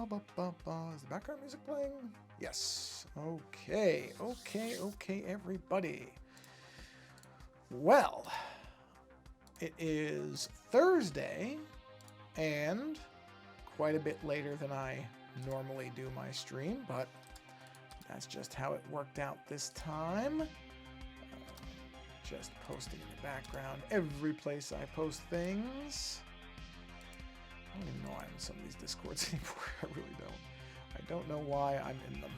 Is the background music playing? Yes. Okay, everybody. Well, it is Thursday, and quite a bit later than I normally do my stream, but that's just how it worked out this time. Just posting in the background every place I post things. I don't even know why I'm in some of these Discords anymore. I really don't. I don't know why I'm in them.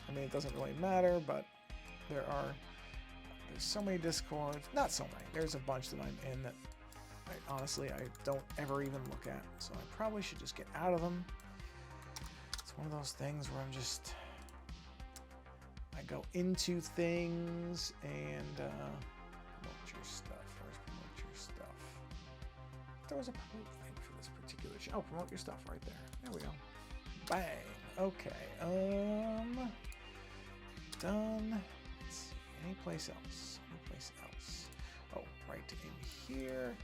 I mean, it doesn't really matter, but there's so many Discords. Not so many. There's a bunch that I'm in that honestly I don't ever even look at. So I probably should just get out of them. It's one of those things where I go into things and promote your stuff. Where's promote your stuff? There was a promote thing for this particular show. Oh, promote your stuff right there. There we go. Bang. Okay. Done. Let's see. Anyplace else? Anyplace else? Oh, right in here.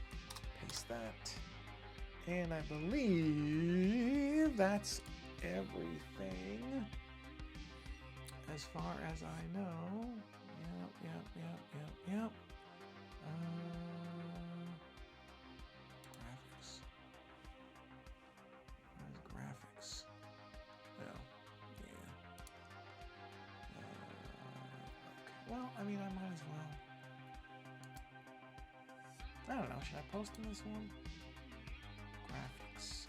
Paste that. And I believe that's everything. As far as I know. Yep. Graphics. Where's graphics? No. Yeah. Okay. Well, I mean, I might as well. I don't know. Should I post in this one? Graphics.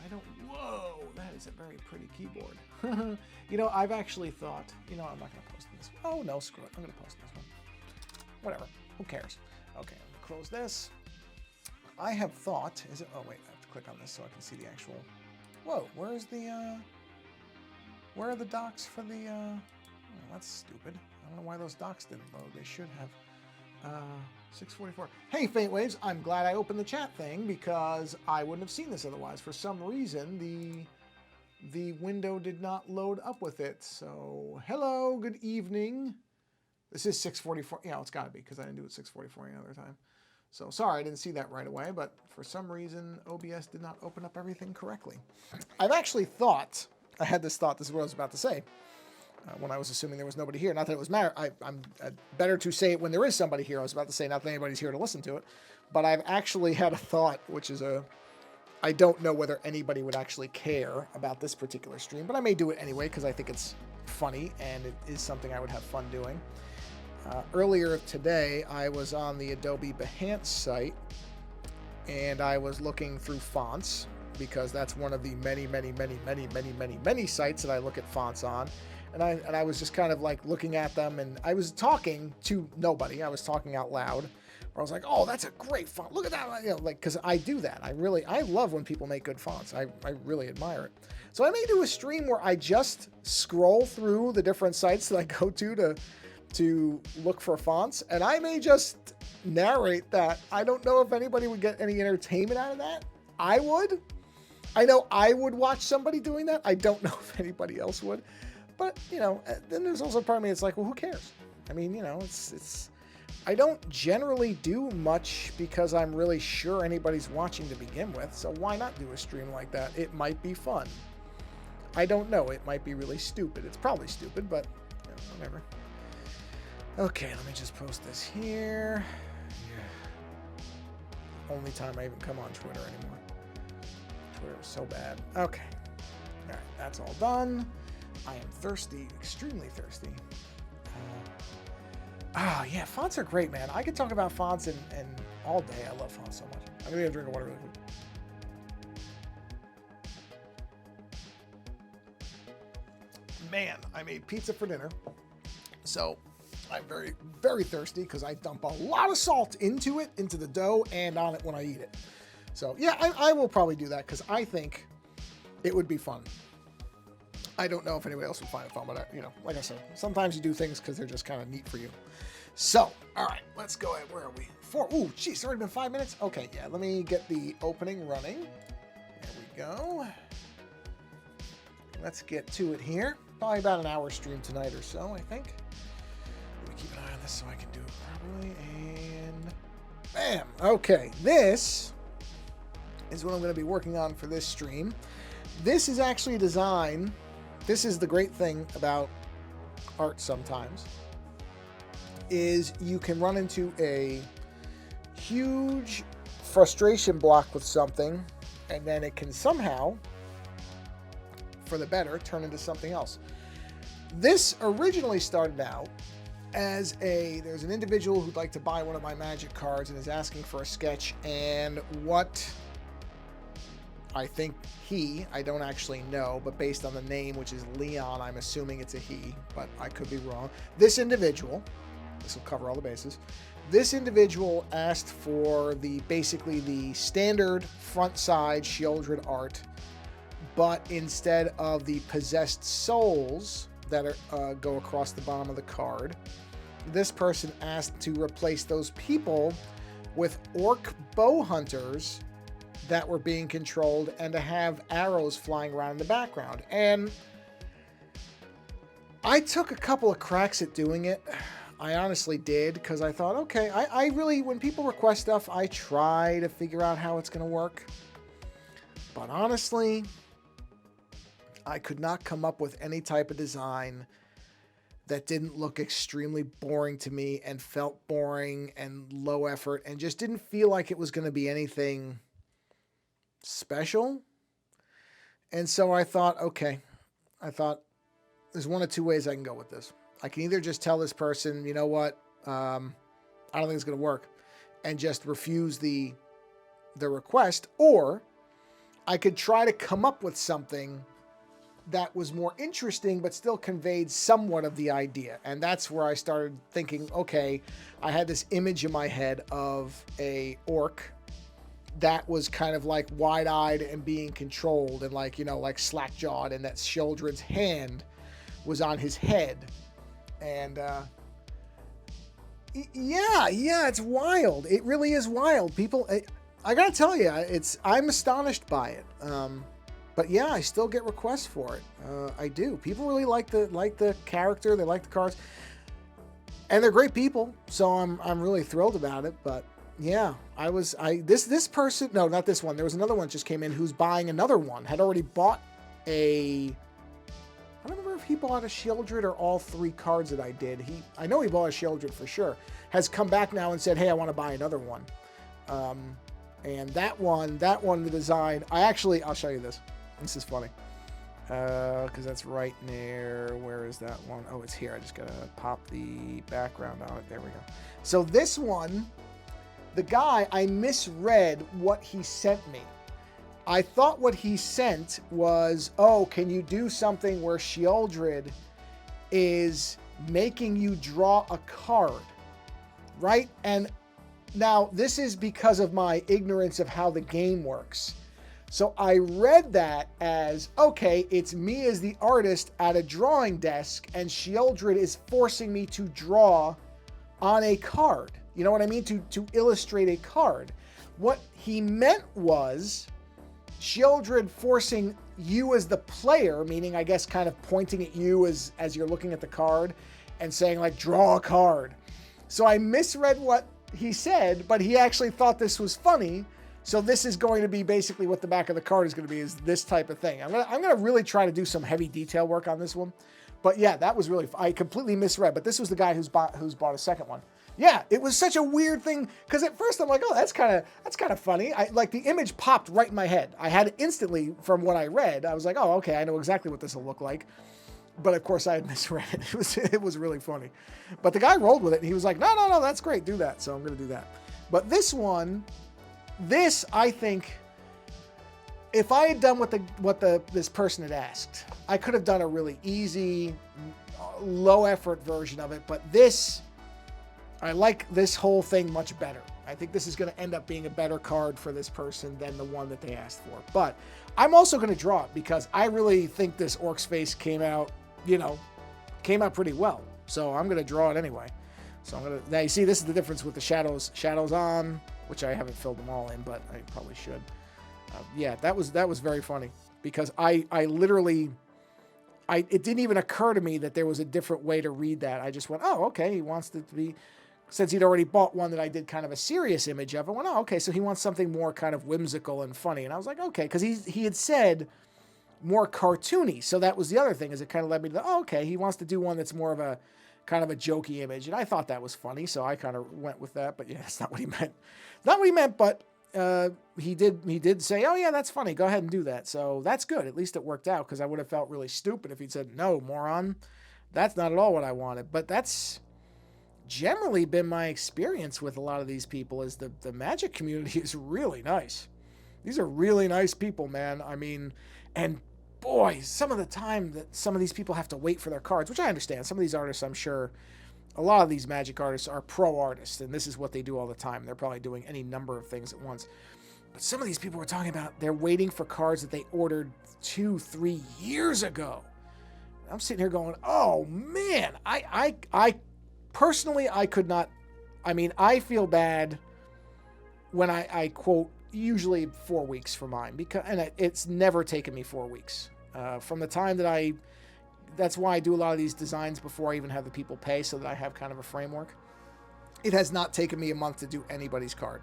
I don't. Whoa, that is a very pretty keyboard. You know, I've actually thought. You know, I'm not going to post in this one. Oh no, screw it. I'm going to post in this one. Whatever. Who cares? Okay, I'm going to close this. I have thought. Is it? Oh wait, I have to click on this so I can see the actual. Whoa, where's the? Where are the docs for the? Oh, that's stupid. I don't know why those docs didn't load. They should have. 644. Hey, Faint Waves, I'm glad I opened the chat thing because I wouldn't have seen this otherwise. For some reason, the window did not load up with it. So, hello, good evening. This is 644. Yeah, it's got to be because I didn't do it 644 any other time. So, sorry, I didn't see that right away, but for some reason, OBS did not open up everything correctly. I've actually thought, I had this thought, this is what I was about to say. When I was assuming there was nobody here. Not that it was matter. I'm better to say it when there is somebody here. I was about to say not that anybody's here to listen to it. But I've actually had a thought, which is I don't know whether anybody would actually care about this particular stream, but I may do it anyway because I think it's funny and it is something I would have fun doing. Earlier today, I was on the Adobe Behance site and I was looking through fonts because that's one of the many sites that I look at fonts on. And I was just kind of like looking at them, and I was talking to nobody. I was talking out loud. Where I was like, "Oh, that's a great font. Look at that!" You know, like because I do that. I love when people make good fonts. I really admire it. So I may do a stream where I just scroll through the different sites that I go to look for fonts, and I may just narrate that. I don't know if anybody would get any entertainment out of that. I would. I know I would watch somebody doing that. I don't know if anybody else would. But, you know, then there's also part of me that's like, well, who cares? I mean, you know, I don't generally do much because I'm really sure anybody's watching to begin with. So why not do a stream like that? It might be fun. I don't know. It might be really stupid. It's probably stupid, but you know, whatever. Okay, let me just post this here. Yeah. Only time I even come on Twitter anymore. Twitter is so bad. Okay. All right, that's all done. I am thirsty, extremely thirsty. Yeah, fonts are great, man. I could talk about fonts and all day. I love fonts so much. I'm gonna get a drink of water really quick. Man, I made pizza for dinner, so I'm very, very thirsty because I dump a lot of salt into the dough, and on it when I eat it. So yeah, I will probably do that because I think it would be fun. I don't know if anybody else would find it fun, but you know, like I said, sometimes you do things because they're just kind of neat for you. So, all right, let's go ahead. Where are we? 4. Ooh, geez, it's already been 5 minutes. Okay, yeah, let me get the opening running. There we go. Let's get to it here. Probably about an hour stream tonight or so, I think. Let me keep an eye on this so I can do it properly. And bam. Okay, this is what I'm going to be working on for this stream. This is actually a design. This is the great thing about art sometimes, is you can run into a huge frustration block with something, and then it can somehow, for the better, turn into something else. This originally started out as there's an individual who'd like to buy one of my Magic cards and is asking for a sketch, and what I think I don't actually know, but based on the name, which is Leon, I'm assuming it's a he, but I could be wrong. This individual, this will cover all the bases, this individual asked for basically the standard front side Sheoldred art, but instead of the possessed souls that go across the bottom of the card, this person asked to replace those people with orc bow hunters that were being controlled, and to have arrows flying around in the background. And I took a couple of cracks at doing it. I honestly did, because I thought, okay, I really, when people request stuff, I try to figure out how it's going to work. But honestly, I could not come up with any type of design that didn't look extremely boring to me and felt boring and low effort and just didn't feel like it was going to be anything special. And so I thought, okay, there's one of two ways I can go with this. I can either just tell this person, you know what, I don't think it's going to work, and just refuse the request, or I could try to come up with something that was more interesting but still conveyed somewhat of the idea. And that's where I started thinking, okay, I had this image in my head of a orc that was kind of like wide-eyed and being controlled and like, you know, like slack-jawed, and that Sheoldred's hand was on his head. And yeah, it's wild. It really is wild. People, I gotta tell you, I'm astonished by it. But yeah, I still get requests for it. I do. People really like the character. They like the cards, and they're great people. So I'm really thrilled about it. But yeah, this person, no, not this one. There was another one that just came in who's buying another one. Had already bought I don't remember if he bought a Sheoldred or all three cards that I did. I know he bought a Sheoldred for sure. Has come back now and said, hey, I want to buy another one. And that one, the design, I'll show you this. This is funny. Because that's right near, where is that one? Oh, it's here. I just got to pop the background on it. There we go. So this one, the guy, I misread what he sent me. I thought what he sent was, oh, can you do something where Sheoldred is making you draw a card, right? And now this is because of my ignorance of how the game works. So I read that as, okay, it's me as the artist at a drawing desk, and Sheoldred is forcing me to draw on a card. You know what I mean? To illustrate a card. What he meant was Sheoldred forcing you as the player, meaning I guess kind of pointing at you as you're looking at the card and saying like, draw a card. So I misread what he said, but he actually thought this was funny. So this is going to be basically what the back of the card is going to be, is this type of thing. I'm gonna really try to do some heavy detail work on this one. But yeah, that was really, I completely misread, but this was the guy who's bought a second one. Yeah, it was such a weird thing, because at first I'm like, oh, that's kind of funny. Like the image popped right in my head. I had it instantly from what I read. I was like, oh, okay, I know exactly what this will look like. But of course I had misread it. It was really funny. But the guy rolled with it, and he was like, no, that's great, do that. So I'm going to do that. But this one, I think, if I had done what this person had asked, I could have done a really easy, low effort version of it. But this, I like this whole thing much better. I think this is going to end up being a better card for this person than the one that they asked for. But I'm also going to draw it, because I really think this orc's face came out pretty well. So I'm going to draw it anyway. So now you see, this is the difference with the shadows on, which I haven't filled them all in, but I probably should. Yeah, that was very funny, because I literally, it didn't even occur to me that there was a different way to read that. I just went, oh, okay, he wants it to be. since he'd already bought one that I did kind of a serious image of, I went, oh, okay, so he wants something more kind of whimsical and funny. And I was like, okay, because he had said more cartoony. So that was the other thing, is it kind of led me to, oh, okay, he wants to do one that's more of a kind of a jokey image. And I thought that was funny, so I kind of went with that. But yeah, that's not what he meant. Not what he meant, but he did say, oh, yeah, that's funny. Go ahead and do that. So that's good. At least it worked out, because I would have felt really stupid if he'd said, no, moron. That's not at all what I wanted. But that's generally been my experience with a lot of these people, is the Magic community is really nice. These are really nice people, man. I mean, and boy, some of the time that some of these people have to wait for their cards, which I understand. Some of these artists, I'm sure, a lot of these Magic artists are pro artists, and this is what they do all the time. They're probably doing any number of things at once. But some of these people we're talking about, they're waiting for cards that they ordered 2-3 years ago. I'm sitting here going, oh man, I personally, I could not. I mean, I feel bad when I quote usually 4 weeks for mine, and it's never taken me 4 weeks from the time that that's why I do a lot of these designs before I even have the people pay, so that I have kind of a framework. It has not taken me a month to do anybody's card.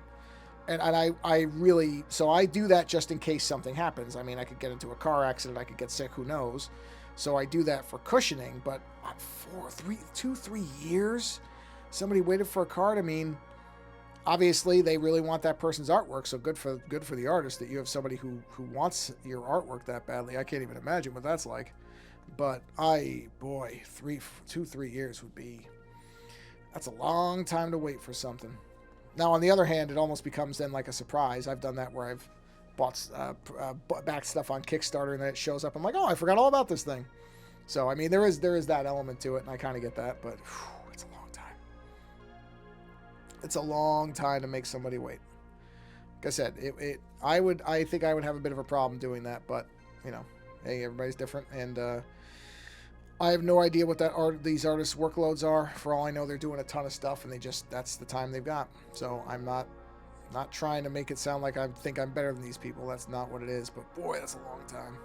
And I really, so I do that just in case something happens. I mean, I could get into a car accident, I could get sick, who knows? So I do that for cushioning, but 2-3 years, somebody waited for a card. I mean, obviously they really want that person's artwork, so good for the artist that you have somebody who wants your artwork that badly. I can't even imagine what that's like. But 2-3 years that's a long time to wait for something. Now, on the other hand, it almost becomes then like a surprise. I've done that where I've bought back stuff on Kickstarter, and then it shows up. I'm like, oh, I forgot all about this thing. So, I mean, there is that element to it, and I kind of get that, but it's a long time. It's a long time to make somebody wait. Like I said, I think I would have a bit of a problem doing that, but, you know, hey, everybody's different, and I have no idea what these artists' workloads are. For all I know, they're doing a ton of stuff, and that's the time they've got. So I'm not trying to make it sound like I think I'm better than these people. That's not what it is. But boy, that's a long time.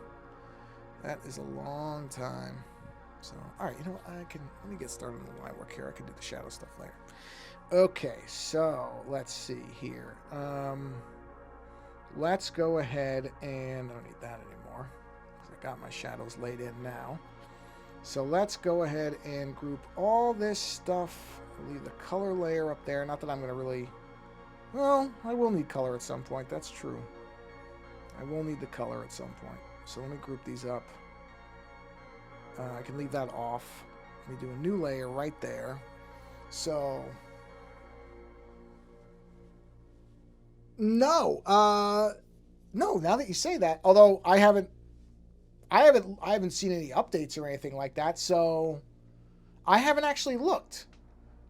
That is a long time. So, all right, you know what? Let me get started on the line work here. I can do the shadow stuff later. Okay, so let's see here. Let's go ahead and I don't need that anymore, because I got my shadows laid in now. So let's go ahead and group all this stuff. I'll leave the color layer up there. Not that I'm going to really... Well, I will need color at some point. That's true. I will need the color at some point. So let me group these up. I can leave that off. Let me do a new layer right there. So... No. No, now that you say that, although I haven't seen any updates or anything like that, so I haven't actually looked.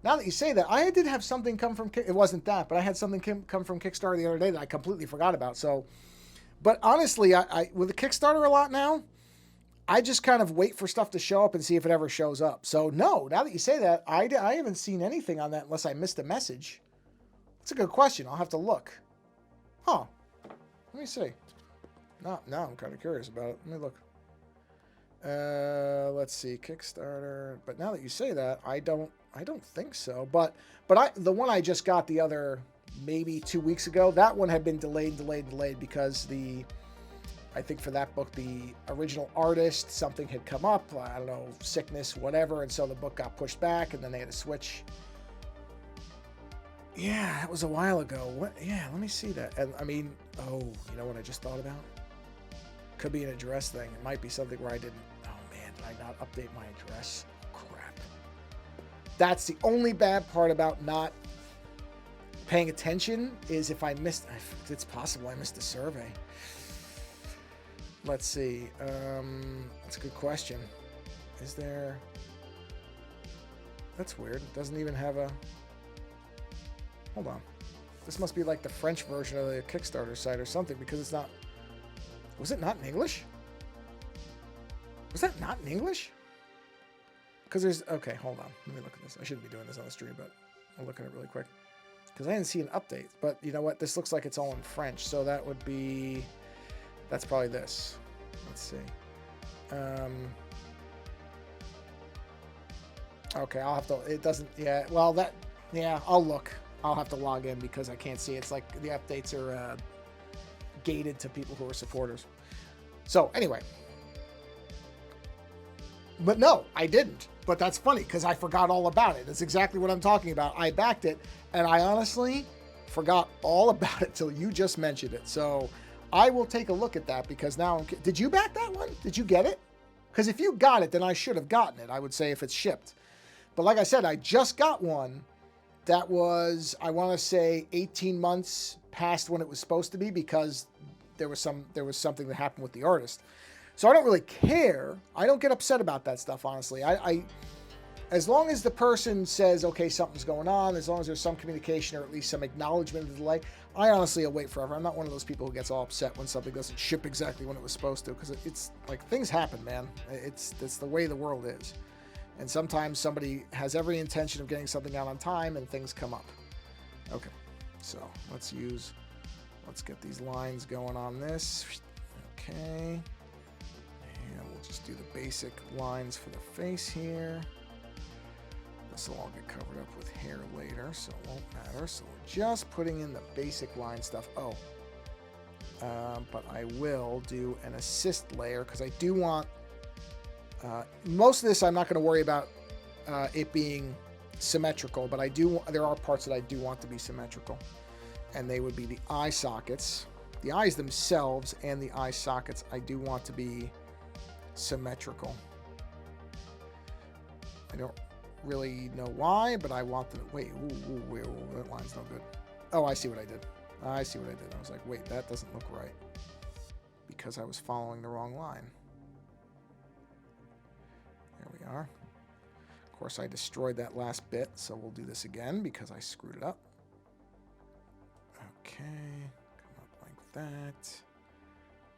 Now that you say that, I did have something come from... It wasn't that, but I had something come from Kickstarter the other day that I completely forgot about. So, but honestly, I with the Kickstarter a lot now, I just kind of wait for stuff to show up and see if it ever shows up. So no, now that you say that, I haven't seen anything on that unless I missed a message. That's a good question. I'll have to look. Huh. Let me see. Now I'm kind of curious about it. Let me look. Let's see, Kickstarter. But now that you say that, I don't think so. But the one I just got the other maybe 2 weeks ago, that one had been delayed because I think for that book, the original artist, something had come up. I don't know, sickness, whatever, and so the book got pushed back, and then they had to switch. Yeah, that was a while ago. What? Yeah, let me see that. And I mean, oh, you know what I just thought about? Could be an address thing. It might be something where I didn't. Oh man, did I not update my address? Oh, crap. That's the only bad part about not paying attention, is if I missed. It's possible I missed a survey. Let's see. That's a good question. Is there? That's weird. It doesn't even have a. Hold on. This must be like the French version of the Kickstarter site or something, because it's not... Was it not in English? Was that not in English? Because there's... Okay, hold on. Let me look at this. I shouldn't be doing this on the stream, but I'll look at it really quick. Because I didn't see an update. But you know what? This looks like it's all in French, so that would be... That's probably this. Let's see. Okay, I'll have to... It doesn't... Yeah, well, that... Yeah, I'll look. I'll have to log in because I can't see. It's like the updates are gated to people who are supporters. So anyway. But no, I didn't. But that's funny because I forgot all about it. That's exactly what I'm talking about. I backed it, and I honestly forgot all about it till you just mentioned it. So I will take a look at that because now did you back that one? Did you get it? Because if you got it, then I should have gotten it, I would say, if it's shipped. But like I said, I just got one that was, I want to say, 18 months past when it was supposed to be because there was something that happened with the artist. So I don't really care. I don't get upset about that stuff, honestly. I as long as the person says, okay, something's going on, as long as there's some communication or at least some acknowledgement of the delay, I honestly will wait forever. I'm not one of those people who gets all upset when something doesn't ship exactly when it was supposed to, because it's like things happen, man. It's the way the world is. And sometimes somebody has every intention of getting something out on time and things come up. Okay, so let's get these lines going on this. Okay. And we'll just do the basic lines for the face here. This will all get covered up with hair later, so it won't matter. So we're just putting in the basic line stuff. But I will do an assist layer because I do want... most of this I'm not going to worry about it being symmetrical, but there are parts that I do want to be symmetrical. And they would be the eye sockets. The eyes themselves and the eye sockets I do want to be symmetrical. I don't really know why, but I want them. Wait, that line's no good. Oh, I see what I did. I was like, wait, that doesn't look right because I was following the wrong line. There we are. Of course, I destroyed that last bit, so we'll do this again because I screwed it up. Okay, come up like that.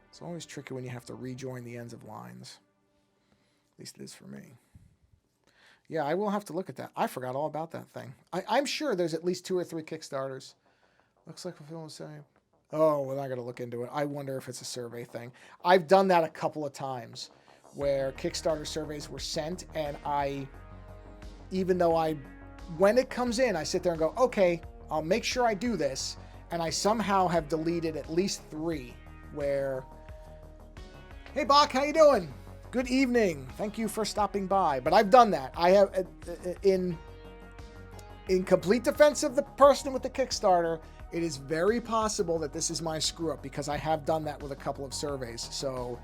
It's always tricky when you have to rejoin the ends of lines. At least it is for me. Yeah, I will have to look at that. I forgot all about that thing. I'm sure there's at least 2 or 3 Kickstarters. Looks like a film was saying. Oh, we're not going to look into it. I wonder if it's a survey thing. I've done that a couple of times where Kickstarter surveys were sent, and when it comes in, I sit there and go, okay, I'll make sure I do this. And I somehow have deleted at least 3 where, hey, Bach, how you doing? Good evening. Thank you for stopping by. But I've done that. I have, in complete defense of the person with the Kickstarter, it is very possible that this is my screw up because I have done that with a couple of surveys. So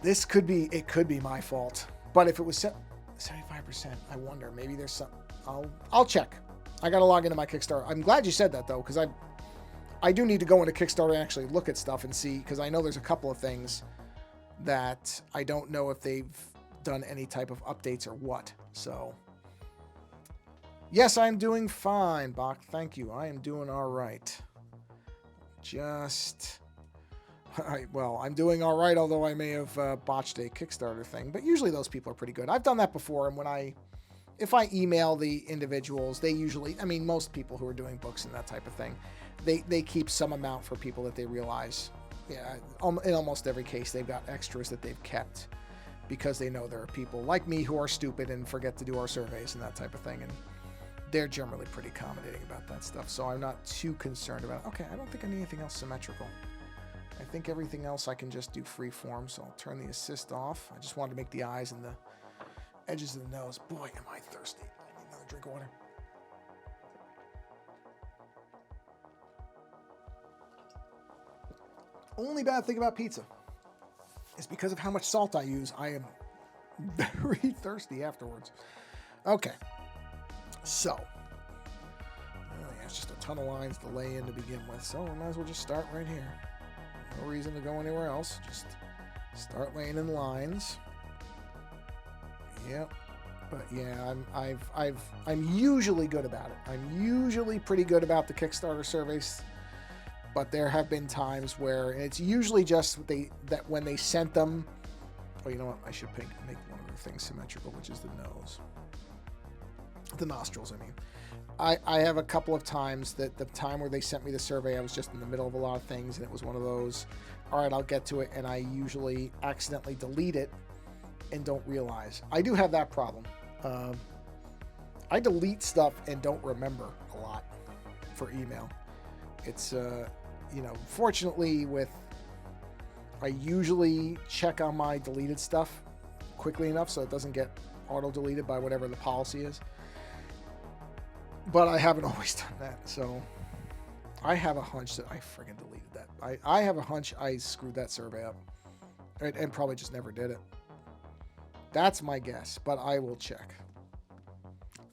it could be my fault. But if it was 75%, I wonder, maybe there's some, I'll check. I got to log into my Kickstarter. I'm glad you said that though, because I do need to go into Kickstarter and actually look at stuff and see, because I know there's a couple of things that I don't know if they've done any type of updates or what. So, yes, I'm doing fine, Bach. Thank you. I am doing all right. I'm doing all right, although I may have botched a Kickstarter thing. But usually those people are pretty good. I've done that before, and if I email the individuals, they usually, most people who are doing books and that type of thing, they keep some amount for people that they realize. Yeah, in almost every case, they've got extras that they've kept because they know there are people like me who are stupid and forget to do our surveys and that type of thing. And they're generally pretty accommodating about that stuff. So I'm not too concerned about it. Okay, I don't think I need anything else symmetrical. I think everything else I can just do free form. So I'll turn the assist off. I just wanted to make the eyes and the edges of the nose. Boy, am I thirsty. I need another drink of water. Only bad thing about pizza is because of how much salt I use, I am very thirsty afterwards. Okay, so it's just a ton of lines to lay in to begin with, so we might as well just start right here. No reason to go anywhere else. Just start laying in lines. Yep. But yeah, I'm usually good about it. I'm usually pretty good about the Kickstarter surveys. But there have been times where it's usually just that when they sent them. Oh, you know what? I should make one of the things symmetrical, which is the nose. The nostrils, I mean. I have a couple of times that the time where they sent me the survey, I was just in the middle of a lot of things, and it was one of those, all right, I'll get to it, and I usually accidentally delete it and don't realize. I do have that problem. I delete stuff and don't remember a lot for email. It's, fortunately I usually check on my deleted stuff quickly enough so it doesn't get auto-deleted by whatever the policy is. But I haven't always done that, so I have a hunch that I friggin' deleted that. I have a hunch I screwed that survey up and probably just never did it. That's my guess, but I will check.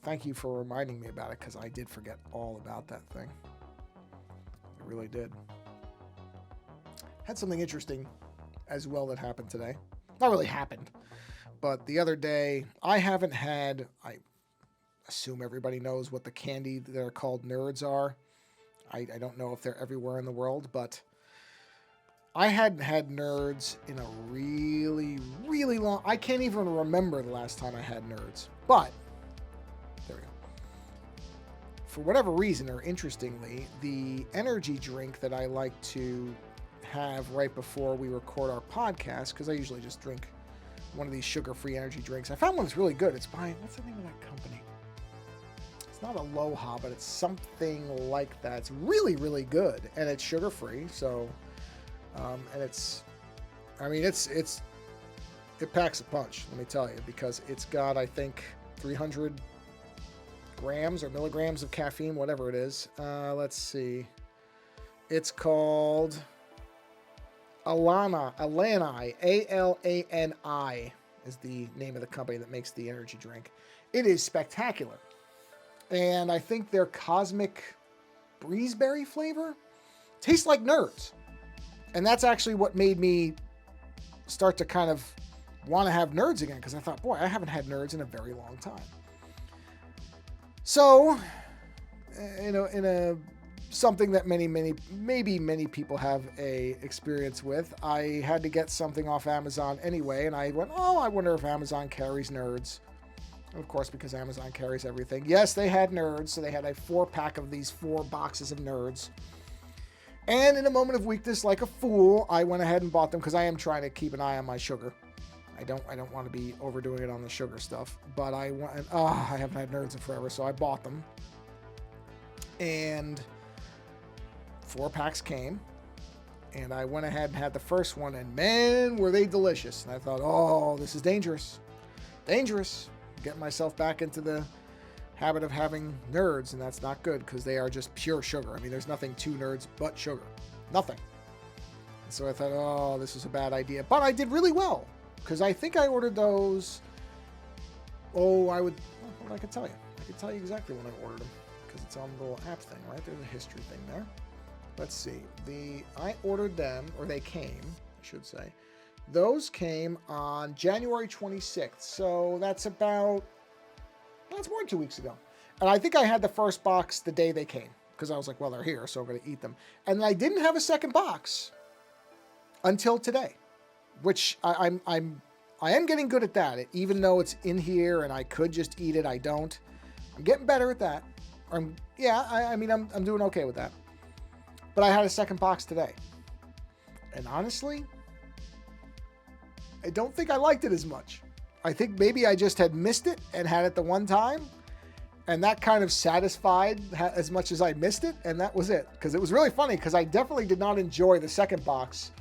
Thank you for reminding me about it, because I did forget all about that thing. I really did. Had something interesting as well that happened today. Not really happened, but the other day, I assume everybody knows what the candy that are called Nerds are. I don't know if they're everywhere in the world, but I hadn't had Nerds in a really, really long... I can't even remember the last time I had Nerds, but there we go. For whatever reason, or interestingly, the energy drink that I like to have right before we record our podcast, because I usually just drink one of these sugar-free energy drinks. I found one that's really good. It's by... what's the name of that company? It's not Aloha, but it's something like that. It's really, really good, and it's sugar-free, so... and it's... I mean, it packs a punch, let me tell you, because it's got, I think, 300 grams or milligrams of caffeine, whatever it is. Let's see. It's called Alani, Alani is the name of the company that makes the energy drink. It is spectacular. And I think their Cosmic Breezeberry flavor tastes like Nerds. And that's actually what made me start to kind of want to have Nerds again, because I thought, boy, I haven't had Nerds in a very long time. So, something that maybe many people have a experience with, I had to get something off Amazon anyway, and I went, I wonder if Amazon carries Nerds. And of course, because Amazon carries everything. Yes, they had Nerds, so they had a 4-pack of these 4 boxes of Nerds. And in a moment of weakness, like a fool, I went ahead and bought them, because I am trying to keep an eye on my sugar. I don't want to be overdoing it on the sugar stuff, but I haven't had Nerds in forever, so I bought them. And 4 packs came, and I went ahead and had the first one, and man, were they delicious. And I thought, this is dangerous. Dangerous. Getting myself back into the habit of having Nerds, and that's not good, because they are just pure sugar. I mean, there's nothing to Nerds but sugar. Nothing. And so I thought, this is a bad idea. But I did really well, because I think I ordered those... I could tell you. I could tell you exactly when I ordered them, because it's on the little app thing, right? There's a history thing there. Let's see. I ordered them, or they came, I should say. Those came on January 26th, so that's more than 2 weeks ago. And I think I had the first box the day they came, because I was like, well, they're here, so I'm going to eat them. And I didn't have a second box until today, which I am getting good at that. Even though it's in here and I could just eat it, I don't. I'm getting better at that. I'm doing okay with that. But I had a second box today. And honestly, I don't think I liked it as much. I think maybe I just had missed it and had it the one time, and that kind of satisfied as much as I missed it, and that was it. Because it was really funny, because I definitely did not enjoy the second box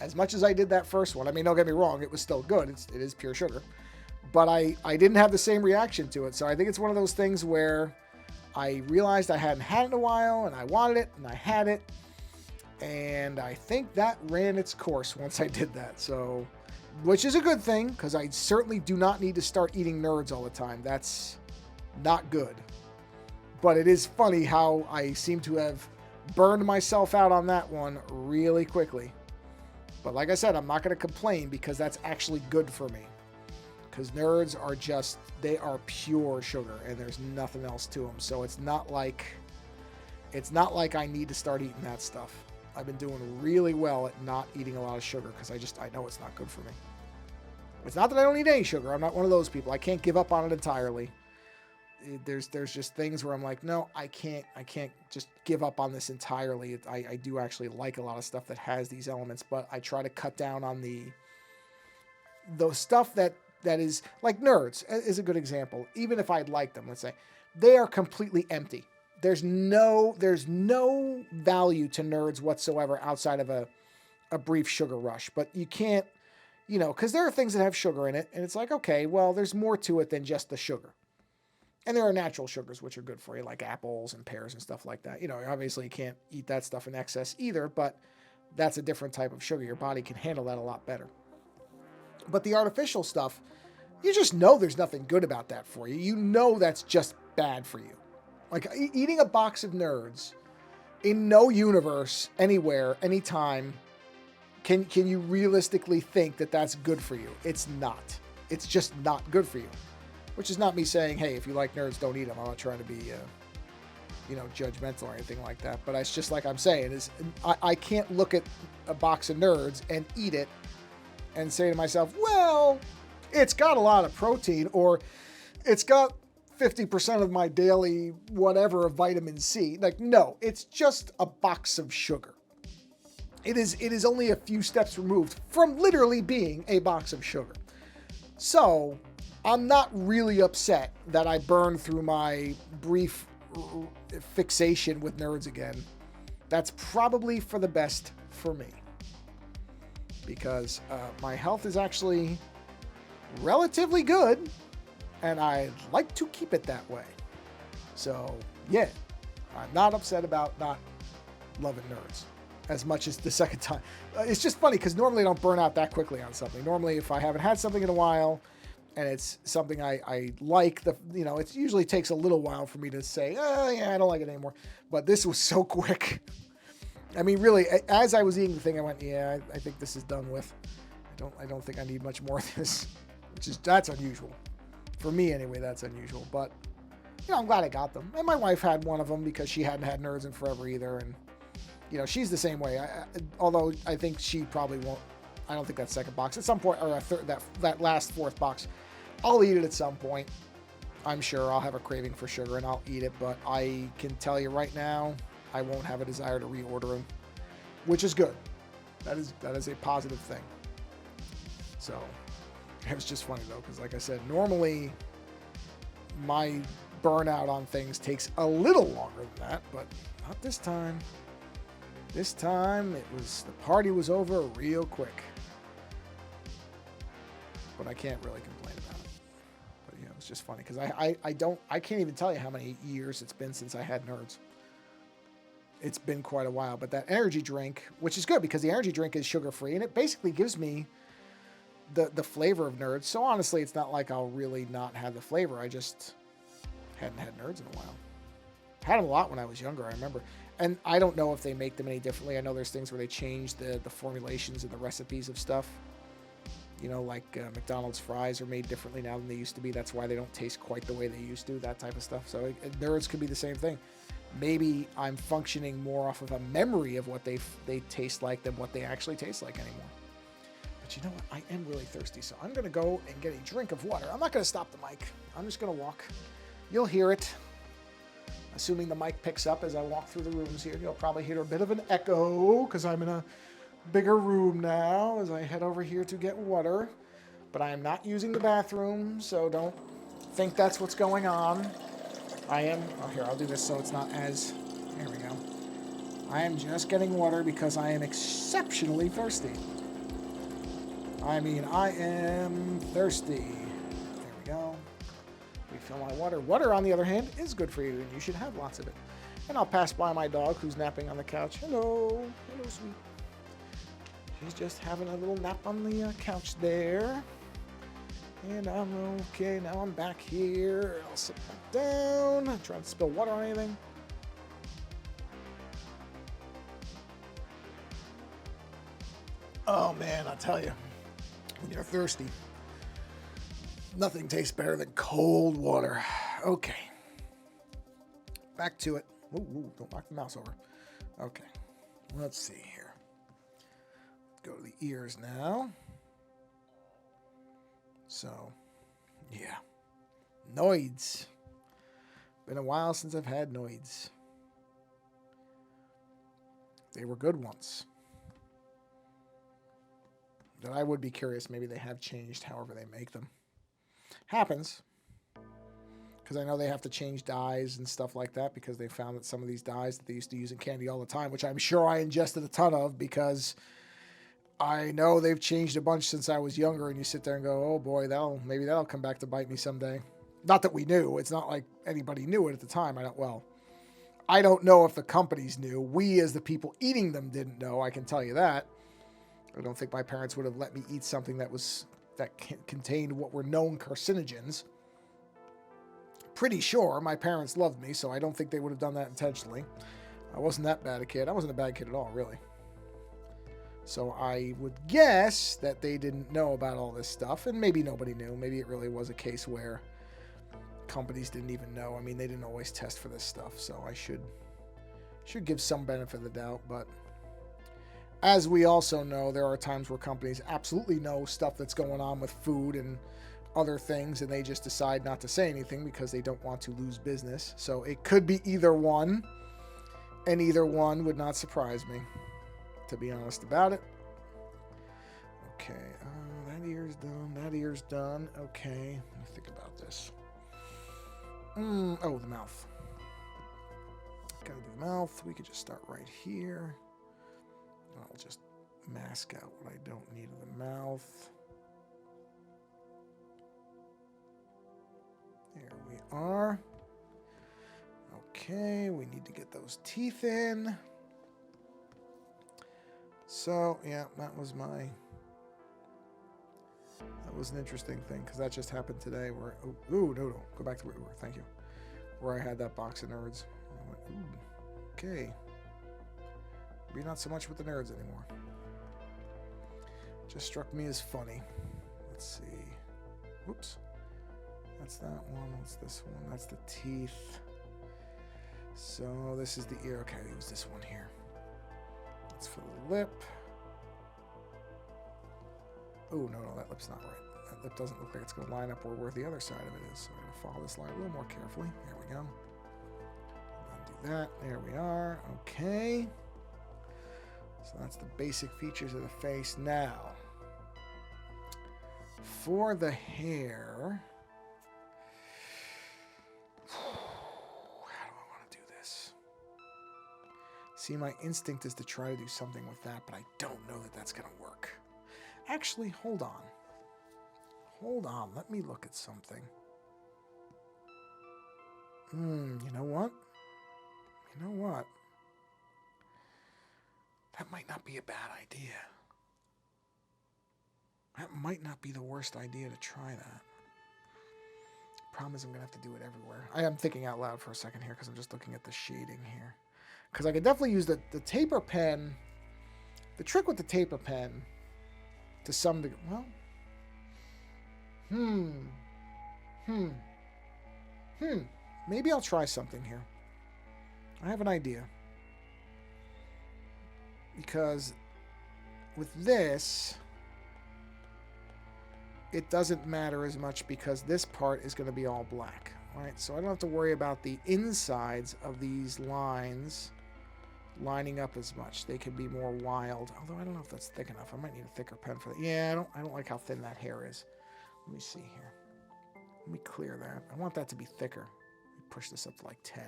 as much as I did that first one. I mean, don't get me wrong, it was still good. It is pure sugar. But I didn't have the same reaction to it. So I think it's one of those things where I realized I hadn't had it in a while, and I wanted it, and I had it. And I think that ran its course once I did that. So... which is a good thing, because I certainly do not need to start eating Nerds all the time. That's not good. But it is funny how I seem to have burned myself out on that one really quickly. But like I said, I'm not going to complain, because that's actually good for me. Because Nerds are they are pure sugar, and there's nothing else to them. So it's not like I need to start eating that stuff. I've been doing really well at not eating a lot of sugar, because I know it's not good for me. It's not that I don't eat any sugar. I'm not one of those people. I can't give up on it entirely. There's just things where I'm like, no, I can't just give up on this entirely. I do actually like a lot of stuff that has these elements, but I try to cut down on the stuff that that is like Nerds is a good example. Even if I'd like them, let's say, they are completely empty. There's no value to Nerds whatsoever outside of a brief sugar rush. But you can't, because there are things that have sugar in it, and it's like, okay, well, there's more to it than just the sugar. And there are natural sugars which are good for you, like apples and pears and stuff like that. Obviously you can't eat that stuff in excess either, but that's a different type of sugar. Your body can handle that a lot better. But the artificial stuff, you just know there's nothing good about that for you. You know that's just bad for you. Like eating a box of Nerds in no universe, anywhere, anytime, can you realistically think that that's good for you? It's not. It's just not good for you. Which is not me saying, hey, if you like Nerds, don't eat them. I'm not trying to be, judgmental or anything like that. But it's just like I'm saying, is I can't look at a box of Nerds and eat it and say to myself, well, it's got a lot of protein, or it's got 50% of my daily whatever of vitamin C. Like, no, it's just a box of sugar. It is only a few steps removed from literally being a box of sugar. So I'm not really upset that I burned through my brief fixation with Nerds again. That's probably for the best for me, because my health is actually relatively good, and I'd like to keep it that way. So yeah, I'm not upset about not loving Nerds as much as the second time. It's just funny because normally I don't burn out that quickly on something. Normally, if I haven't had something in a while and it's something I like, it usually takes a little while for me to say, oh yeah, I don't like it anymore. But this was so quick. I mean, really, as I was eating the thing, I went, yeah, I think this is done with. I don't think I need much more of this, that's unusual. For me anyway, that's unusual. But, I'm glad I got them. And my wife had one of them because she hadn't had Nerds in forever either. And, she's the same way. Although I think she probably won't. I don't think that second box at some point, or that last fourth box, I'll eat it at some point. I'm sure I'll have a craving for sugar and I'll eat it. But I can tell you right now, I won't have a desire to reorder them, which is good. That is a positive thing. So it was just funny though, because like I said, normally my burnout on things takes a little longer than that, but not this time. This time the party was over real quick. But I can't really complain about it. But it's just funny because I can't even tell you how many years it's been since I had Nerds. It's been quite a while. But that energy drink, which is good because the energy drink is sugar-free, and it basically gives me the flavor of Nerds. So honestly, it's not like I'll really not have the flavor. I just hadn't had Nerds in a while. Had them a lot when I was younger, I remember. And I don't know if they make them any differently. I know there's things where they change the formulations and the recipes of stuff. Like McDonald's fries are made differently now than they used to be. That's why they don't taste quite the way they used to, that type of stuff. So Nerds could be the same thing. Maybe I'm functioning more off of a memory of what they taste like than what they actually taste like anymore. But you know what? I am really thirsty, so I'm going to go and get a drink of water. I'm not going to stop the mic. I'm just going to walk. You'll hear it. Assuming the mic picks up as I walk through the rooms here, you'll probably hear a bit of an echo because I'm in a bigger room now as I head over here to get water. But I am not using the bathroom, so don't think that's what's going on. Here, I'll do this so it's not as, there we go. I am just getting water because I am exceptionally thirsty. I mean, I am thirsty. There we go. Refill my water. Water, on the other hand, is good for you, and you should have lots of it. And I'll pass by my dog who's napping on the couch. Hello. Hello, sweet. She's just having a little nap on the couch there. And I'm okay. Now I'm back here. I'll sit back down. I'm trying to spill water on anything. Oh, man, I'll tell you. When you're thirsty, nothing tastes better than cold water. Okay. Back to it. Ooh, don't knock the mouse over. Okay. Let's see here. Go to the ears now. So, yeah. Noids. Been a while since I've had Noids. They were good once. But I would be curious. Maybe they have changed however they make them. Happens. Because I know they have to change dyes and stuff like that because they found that some of these dyes that they used to use in candy all the time, which I'm sure I ingested a ton of because I know they've changed a bunch since I was younger, and you sit there and go, oh boy, maybe that'll come back to bite me someday. Not that we knew. It's not like anybody knew it at the time. I don't know if the companies knew. We, as the people eating them, didn't know. I can tell you that. I don't think my parents would have let me eat something that contained what were known carcinogens. Pretty sure my parents loved me, so I don't think they would have done that intentionally. I wasn't that bad a kid. I wasn't a bad kid at all, really. So I would guess that they didn't know about all this stuff, and maybe nobody knew. Maybe it really was a case where companies didn't even know. I mean, they didn't always test for this stuff, so I should give some benefit of the doubt. But as we also know, there are times where companies absolutely know stuff that's going on with food and other things, and they just decide not to say anything because they don't want to lose business. So it could be either one, and either one would not surprise me, to be honest about it. Okay, that ear's done. That ear's done. Okay, let me think about this. Oh, the mouth. Gotta do the mouth. We could just start right here. I'll just mask out what I don't need in the mouth. There we are. Okay, we need to get those teeth in. So, yeah, that was an interesting thing, because that just happened today where, no, go back to where we were, thank you. Where I had that box of nerds. I went, okay. Maybe not so much with the nerds anymore. Just struck me as funny. Let's see. Whoops. That's that one. What's this one? That's the teeth. So this is the ear. Okay, I'll use this one here. That's for the lip. Oh, no, that lip's not right. That lip doesn't look like it's going to line up where the other side of it is. So I'm going to follow this line a little more carefully. There we go. Do that. There we are. Okay. So that's the basic features of the face. Now, for the hair, how do I want to do this? See, my instinct is to try to do something with that, but I don't know that that's going to work. Actually, hold on. Hold on. Let me look at something. You know what? You know what? That might not be a bad idea. That might not be the worst idea to try that. Problem is I'm going to have to do it everywhere. I am thinking out loud for a second here because I'm just looking at the shading here. Because I could definitely use the taper pen. The trick with the taper pen, to some degree, well, maybe I'll try something here. I have an idea. Because with this, it doesn't matter as much because this part is going to be all black, right? So I don't have to worry about the insides of these lines lining up as much. They can be more wild, although I don't know if that's thick enough. I might need a thicker pen for that. Yeah, I don't like how thin that hair is. Let me see here. Let me clear that. I want that to be thicker. Let me push this up to like 10.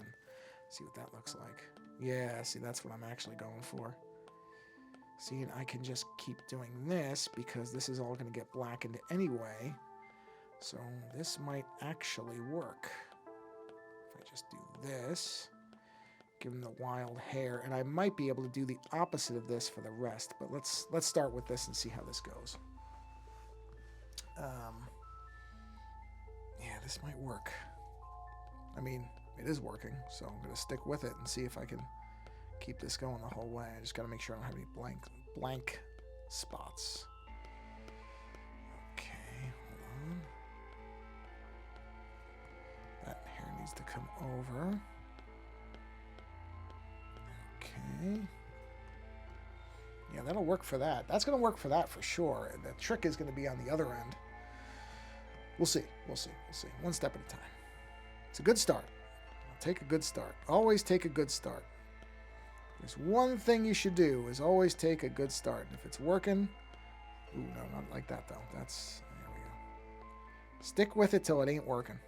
See what that looks like. Yeah, see, that's what I'm actually going for. See, and I can just keep doing this because this is all going to get blackened anyway. So this might actually work. If I just do this, give them the wild hair, and I might be able to do the opposite of this for the rest. But let's start with this and see how this goes. Yeah, this might work. I mean, it is working, so I'm going to stick with it and see if I can keep this going the whole way. I just got to make sure I don't have any blank spots. Okay, hold on. That hair needs to come over. Okay. Yeah, that'll work for that. That's going to work for that for sure. The trick is going to be on the other end. We'll see. We'll see. We'll see. One step at a time. It's a good start. Take a good start. Always take a good start. There's one thing you should do is always take a good start. And if it's working, ooh, no, not like that though. There we go. Stick with it till it ain't working.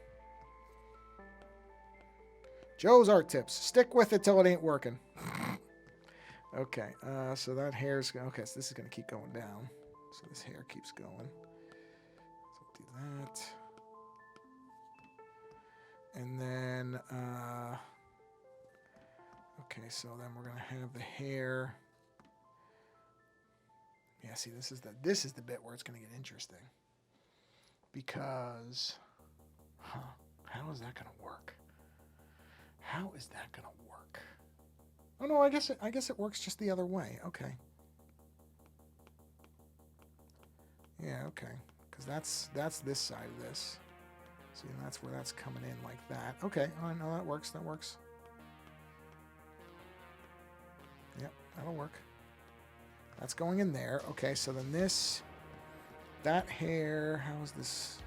Joe's Art Tips. Stick with it till it ain't working. Okay, so that hair's... Okay, so this is going to keep going down. So this hair keeps going. So do that. And then... okay, so then we're going to have the hair... Yeah, see, this is the bit where it's going to get interesting. Because... Huh, how is that going to work? How is that going to work? Oh no, I guess it works just the other way. Okay. Yeah, okay. Because that's this side of this. See, and that's where that's coming in like that. Okay, I know that works. That works. Yep, that'll work. That's going in there. Okay, so then that hair, how is this?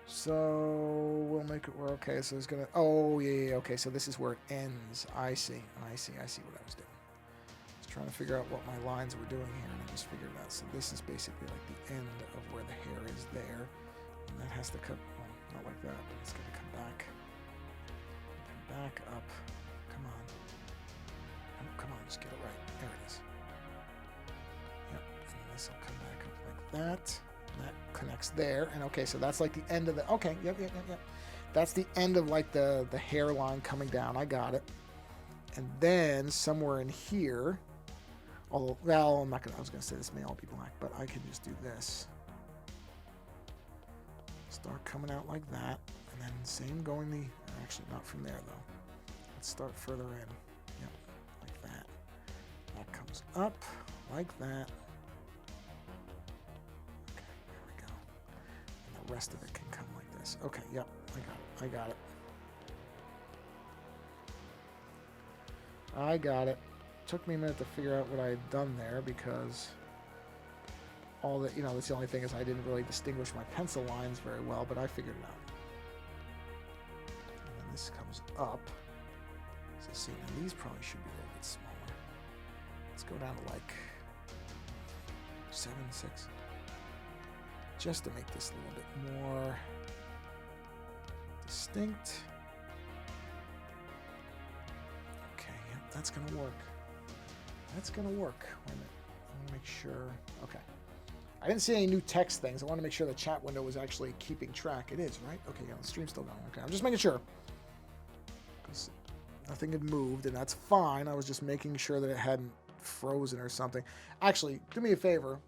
So we'll make it where, okay, so it's gonna, oh yeah, okay, so this is where it ends. I see what I was doing. I was trying to figure out what my lines were doing here, and I just figured it out. So this is basically like the end of where the hair is there, and that has to cut, well, not like that, but it's gonna come back up. Come on. Oh, come on, just get it right. There it is. Yep, and this will come back up like that. That connects there, and okay, so that's like the end of the, okay, yep. That's the end of like the hairline coming down. I got it. And then somewhere in here, although, well, I was gonna say this may all be black, but I can just do this. Start coming out like that, and then same going the, actually not from there though. Let's start further in. Yep, like that. That comes up like that. The rest of it can come like this. Okay, yep, I got it. Took me a minute to figure out what I had done there because all that, that's the only thing is I didn't really distinguish my pencil lines very well, but I figured it out. And then this comes up. So see, now these probably should be a little bit smaller. Let's go down to like 7, 6. Just to make this a little bit more distinct. Okay, yep, that's gonna work. Wait a minute, I wanna make sure, okay. I didn't see any new text things. I wanna make sure the chat window was actually keeping track. It is, right? Okay, yeah, the stream's still going. Okay, I'm just making sure. Because nothing had moved, and that's fine. I was just making sure that it hadn't frozen or something. Actually, do me a favor.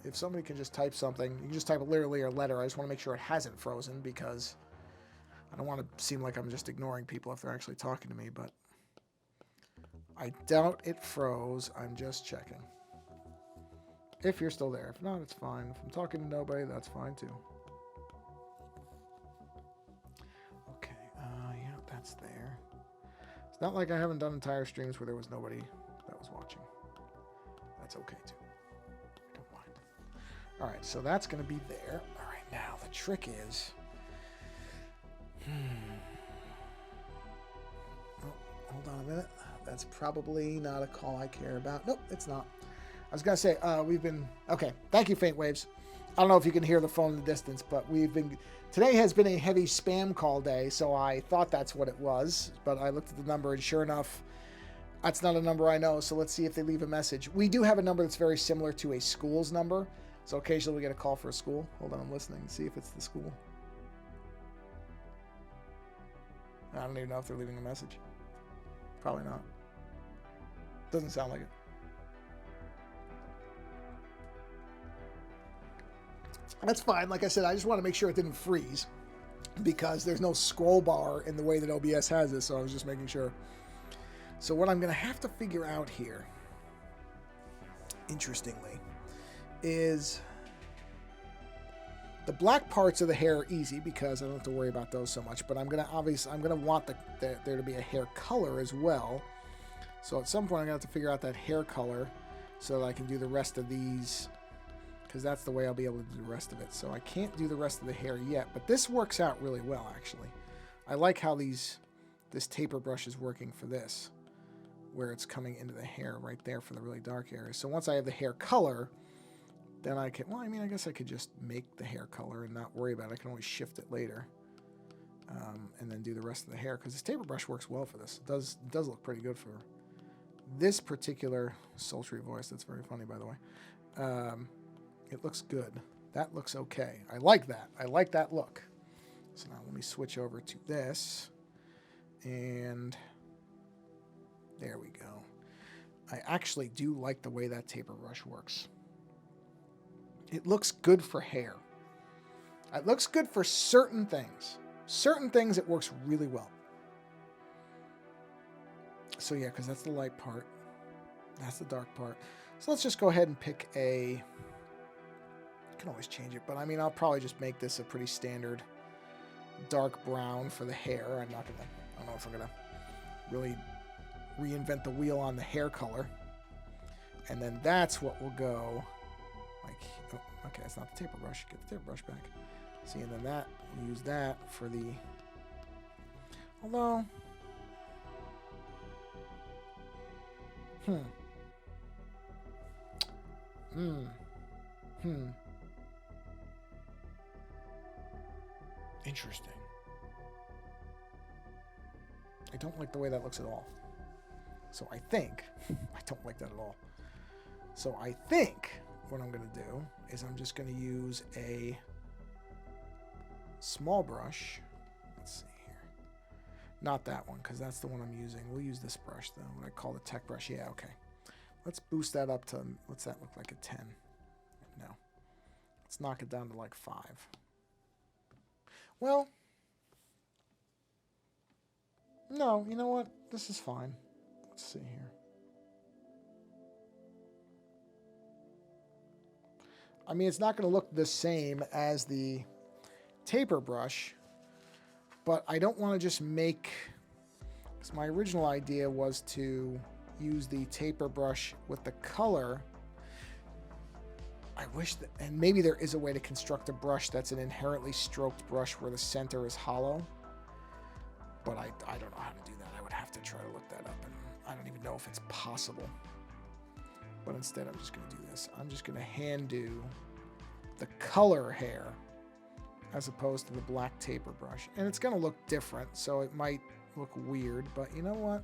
If somebody can just type something, you can just type literally a letter. I just want to make sure it hasn't frozen because I don't want to seem like I'm just ignoring people if they're actually talking to me, but I doubt it froze. I'm just checking. If you're still there. If not, it's fine. If I'm talking to nobody, that's fine too. Okay, yeah, that's there. It's not like I haven't done entire streams where there was nobody that was watching. That's okay too. All right, so that's going to be there. All right, now the trick is... Oh, hold on a minute. That's probably not a call I care about. Nope, it's not. I was going to say, we've been... Okay, thank you, Faint Waves. I don't know if you can hear the phone in the distance, but we've been... Today has been a heavy spam call day, so I thought that's what it was, but I looked at the number, and sure enough, that's not a number I know, so let's see if they leave a message. We do have a number that's very similar to a school's number. So occasionally we get a call for a school. Hold on, I'm listening. See if it's the school. I don't even know if they're leaving a message. Probably not. Doesn't sound like it. That's fine. Like I said, I just want to make sure it didn't freeze because there's no scroll bar in the way that OBS has this, so I was just making sure. So what I'm going to have to figure out here, interestingly, is the black parts of the hair are easy because I don't have to worry about those so much, but I'm gonna want there to be a hair color as well. So at some point I'm gonna have to figure out that hair color so that I can do the rest of these, because that's the way I'll be able to do the rest of it. So I can't do the rest of the hair yet, but this works out really well actually. I like how this taper brush is working for this, where it's coming into the hair right there for the really dark areas. So once I have the hair color, then I can, well, I mean, I guess I could just make the hair color and not worry about it. I can always shift it later. And then do the rest of the hair, because this taper brush works well for this. It does look pretty good for this particular sultry voice. That's very funny, by the way. It looks good. That looks okay. I like that. I like that look. So now let me switch over to this. And there we go. I actually do like the way that taper brush works. It looks good for hair. It looks good for certain things. Certain things it works really well. So yeah, because that's the light part. That's the dark part. So let's just go ahead and pick a... You can always change it, but I mean, I'll probably just make this a pretty standard dark brown for the hair. I don't know if I'm gonna really reinvent the wheel on the hair color. And then that's what will go like, oh, okay, it's not the taper brush. Get the taper brush back. See, and then that, we'll use that for the, although, interesting. I don't like the way that looks at all. So I think, I don't like that at all. So I think what I'm going to do is I'm just going to use a small brush. Let's see here. Not that one, because that's the one I'm using. We'll use this brush, though, what I call the tech brush. Yeah, okay. Let's boost that up to, what's that look like, a 10? No. Let's knock it down to like 5. Well, no, you know what? This is fine. Let's see here. I mean, it's not going to look the same as the taper brush, but I don't want to just make... Because my original idea was to use the taper brush with the color. I wish that... And maybe there is a way to construct a brush that's an inherently stroked brush where the center is hollow. But I don't know how to do that. I would have to try to look that up, and I don't even know if it's possible. But instead, I'm just going to do this. I'm just going to hand do the color hair as opposed to the black taper brush. And it's going to look different, so it might look weird, but you know what?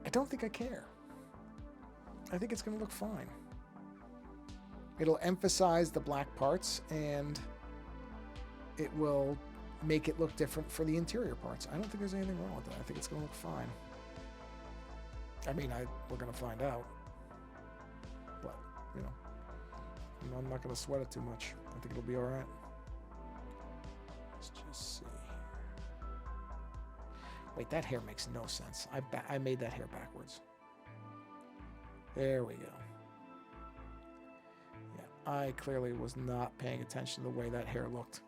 I don't think I care. I think it's going to look fine. It'll emphasize the black parts, and it will make it look different for the interior parts. I don't think there's anything wrong with that. I think it's going to look fine. I mean, we're going to find out. But, you know, I'm not going to sweat it too much. I think it'll be all right. Let's just see. Wait, that hair makes no sense. I made that hair backwards. There we go. Yeah, I clearly was not paying attention to the way that hair looked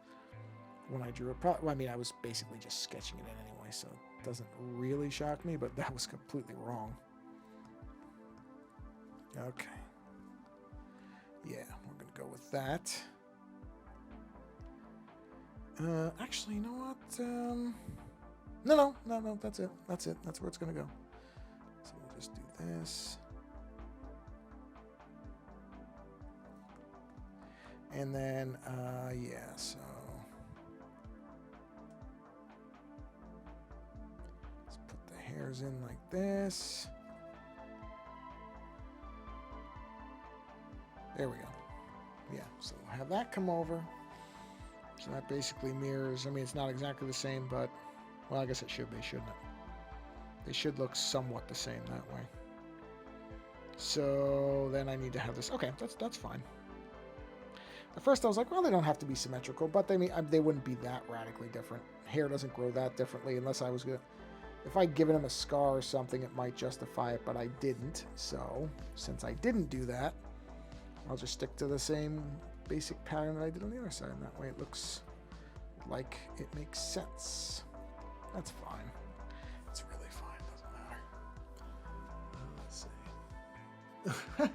when I drew it. Well, I mean, I was basically just sketching it in anyway, so it doesn't really shock me, but that was completely wrong. Okay. Yeah, we're going to go with that. Actually, you know what? No, that's it. That's it. That's where it's going to go. So we'll just do this. And then, yeah, so... let's put the hairs in like this. There we go. Yeah, so we'll have that come over. So that basically mirrors, I mean, it's not exactly the same, but, well, I guess it should be, shouldn't it? They should look somewhat the same that way. So then I need to have this. Okay, that's fine. At first I was like, well, they don't have to be symmetrical, but they wouldn't be that radically different. Hair doesn't grow that differently unless I was going to... If I'd given him a scar or something, it might justify it, but I didn't. So, since I didn't do that, I'll just stick to the same basic pattern that I did on the other side. And that way it looks like it makes sense. That's fine. It's really fine. Doesn't matter. Let's see.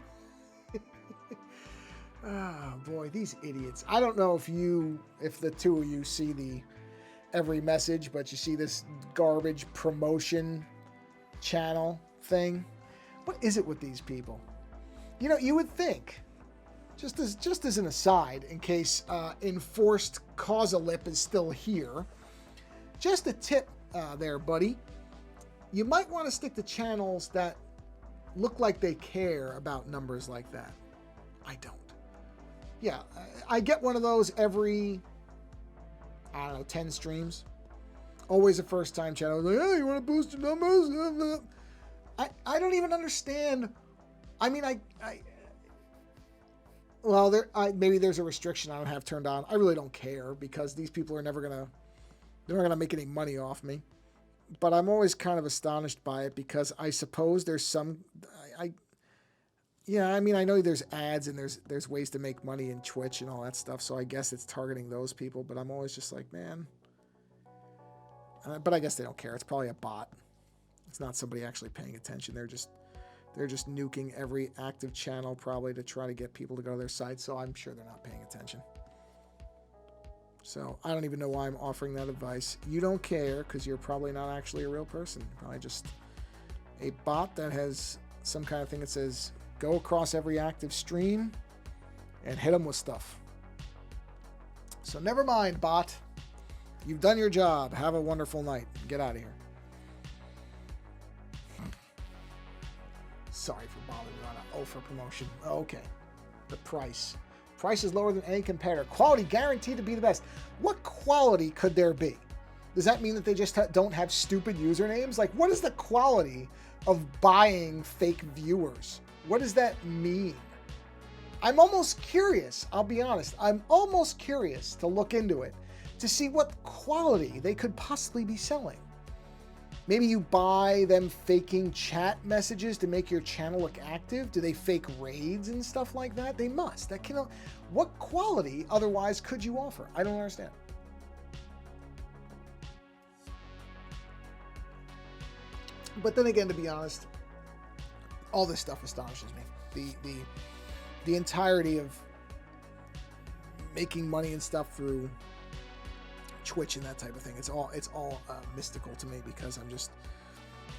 Oh, boy, these idiots. I don't know if the two of you see every message, but you see this garbage promotion channel thing. What is it with these people? You know, you would think, just as an aside, in case enforced causalip is still here, just a tip there, buddy. You might want to stick to channels that look like they care about numbers like that. I don't. Yeah, I get one of those every, I don't know, 10 streams. Always a first-time channel. Like, hey, you want to boost your numbers? I don't even understand. I mean, well, maybe there's a restriction I don't have turned on. I really don't care because these people are they're not gonna make any money off me. But I'm always kind of astonished by it because I suppose there's some, yeah, I mean, I know there's ads and there's ways to make money in Twitch and all that stuff. So I guess it's targeting those people. But I'm always just like, man. But I guess they don't care. It's probably a bot. It's not somebody actually paying attention. They're just nuking every active channel probably to try to get people to go to their site. So I'm sure they're not paying attention. So I don't even know why I'm offering that advice. You don't care because you're probably not actually a real person. You're probably just a bot that has some kind of thing that says go across every active stream and hit them with stuff. So never mind, bot. You've done your job. Have a wonderful night. Get out of here. Sorry for bothering you on an offer promotion. Okay. The price. Price is lower than any competitor. Quality guaranteed to be the best. What quality could there be? Does that mean that they just don't have stupid usernames? Like, what is the quality of buying fake viewers? What does that mean? I'm almost curious. I'll be honest. I'm almost curious to look into it to see what quality they could possibly be selling. Maybe you buy them faking chat messages to make your channel look active. Do they fake raids and stuff like that? They must. That cannot. What quality otherwise could you offer? I don't understand. But then again, to be honest, all this stuff astonishes me. The entirety of making money and stuff through Twitch and that type of thing. It's all mystical to me because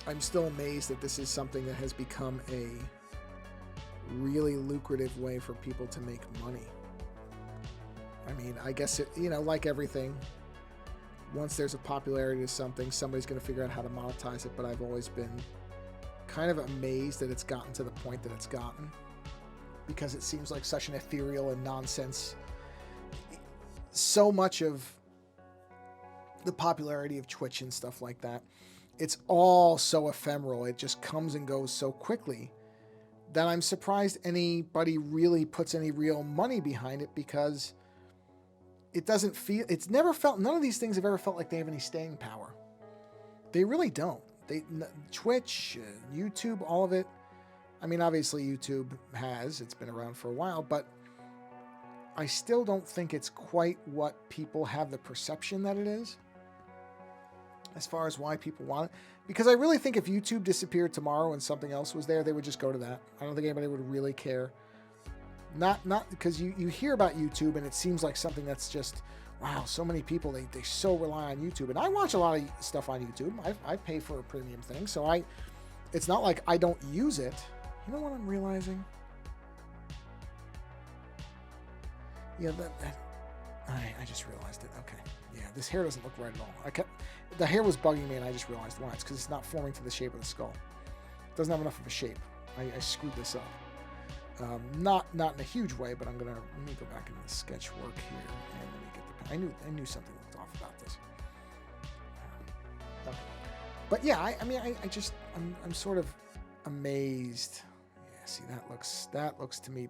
I'm still amazed that this is something that has become a really lucrative way for people to make money. I mean, I guess it, like everything, once there's a popularity to something, somebody's going to figure out how to monetize it. But I've always been kind of amazed that it's gotten to the point that it's gotten because it seems like such an ethereal and nonsense. So much of the popularity of Twitch and stuff like that, it's all so ephemeral. It just comes and goes so quickly that I'm surprised anybody really puts any real money behind it because it's never felt, none of these things have ever felt like they have any staying power. They really don't. Twitch, YouTube, all of it. I mean, obviously YouTube it's been around for a while, but I still don't think it's quite what people have the perception that it is. As far as why people want it. Because I really think if YouTube disappeared tomorrow and something else was there, they would just go to that. I don't think anybody would really care. Not because you hear about YouTube and it seems like something that's just, wow, so many people, they so rely on YouTube. And I watch a lot of stuff on YouTube. I pay for a premium thing, so it's not like I don't use it. You know what I'm realizing? Yeah, I just realized it. Okay. Yeah, this hair doesn't look right at all. The hair was bugging me, and I just realized why. It's because it's not forming to the shape of the skull. It doesn't have enough of a shape. I screwed this up. Not in a huge way, but let me go back into the sketch work here, and let me get I knew something looked off about this. Okay. But yeah, I'm sort of amazed. Yeah, see, that looks to me.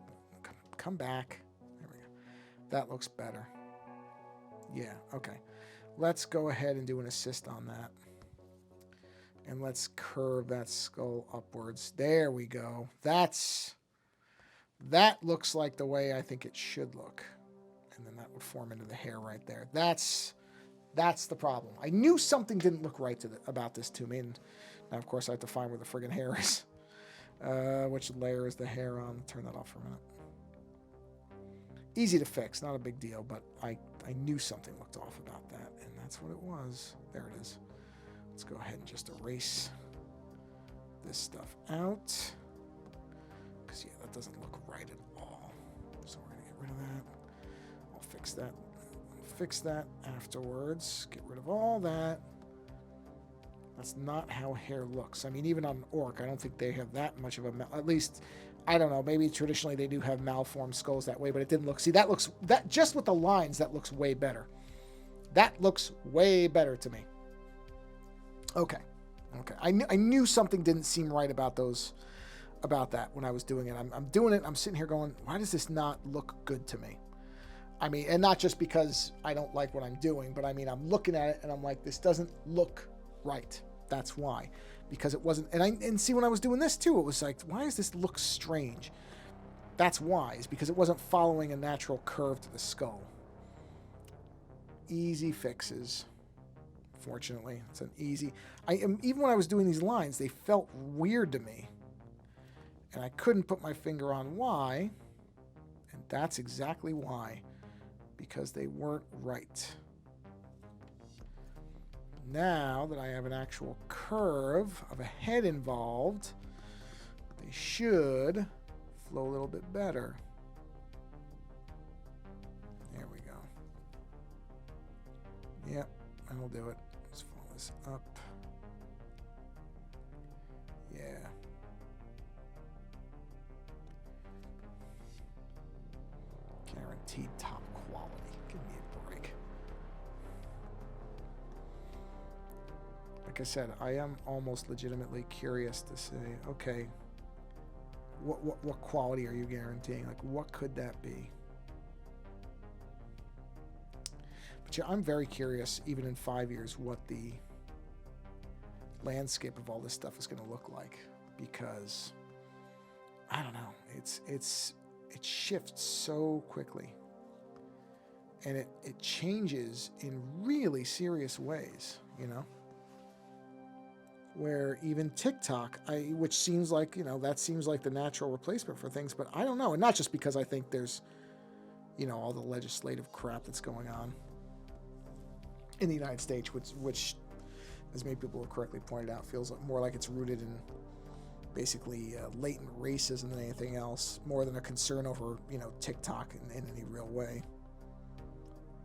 Come back. There we go. That looks better. Yeah, okay. Let's go ahead and do an assist on that. And let's curve that skull upwards. There we go. That looks like the way I think it should look. And then that would form into the hair right there. That's the problem. I knew something didn't look right about this to me. And now, of course, I have to find where the friggin' hair is. Which layer is the hair on? Turn that off for a minute. Easy to fix, not a big deal, but I knew something looked off about that, and that's what it was. There it is. Let's go ahead and just erase this stuff out. Because, yeah, that doesn't look right at all. So we're going to get rid of that. I'll fix that. Fix that afterwards. Get rid of all that. That's not how hair looks. I mean, even on an orc, I don't think they have that much of a... At least, I don't know. Maybe traditionally they do have malformed skulls that way, but it didn't look... See, that looks... that just with the lines, that looks way better. That looks way better to me. Okay. Okay. I knew something didn't seem right about those... about that when I was doing it. I'm doing it. I'm sitting here going, why does this not look good to me? I mean, and not just because I don't like what I'm doing, but I mean, I'm looking at it and I'm like, this doesn't look right. That's why, because it wasn't. And see, when I was doing this too, it was like, why does this look strange? That's why, is because it wasn't following a natural curve to the skull. Easy fixes. Fortunately, it's an easy. Even when I was doing these lines, they felt weird to me, and I couldn't put my finger on why. And that's exactly why, because they weren't right. Now that I have an actual curve of a head involved, they should flow a little bit better. There we go. Yep, that'll do it. Let's follow this up. Yeah. Guaranteed top quality. Give me a break. Like I said, I am almost legitimately curious to say, okay, what quality are you guaranteeing? Like, what could that be? But yeah, I'm very curious, even in 5 years, what the landscape of all this stuff is going to look like, because I don't know. It shifts so quickly, and it changes in really serious ways, you know. Where even TikTok, which seems like, you know, that seems like the natural replacement for things, but I don't know. And not just because I think there's, you know, all the legislative crap that's going on in the United States, which as many people have correctly pointed out, feels more like it's rooted in basically latent racism than anything else, more than a concern over, you know, TikTok in any real way.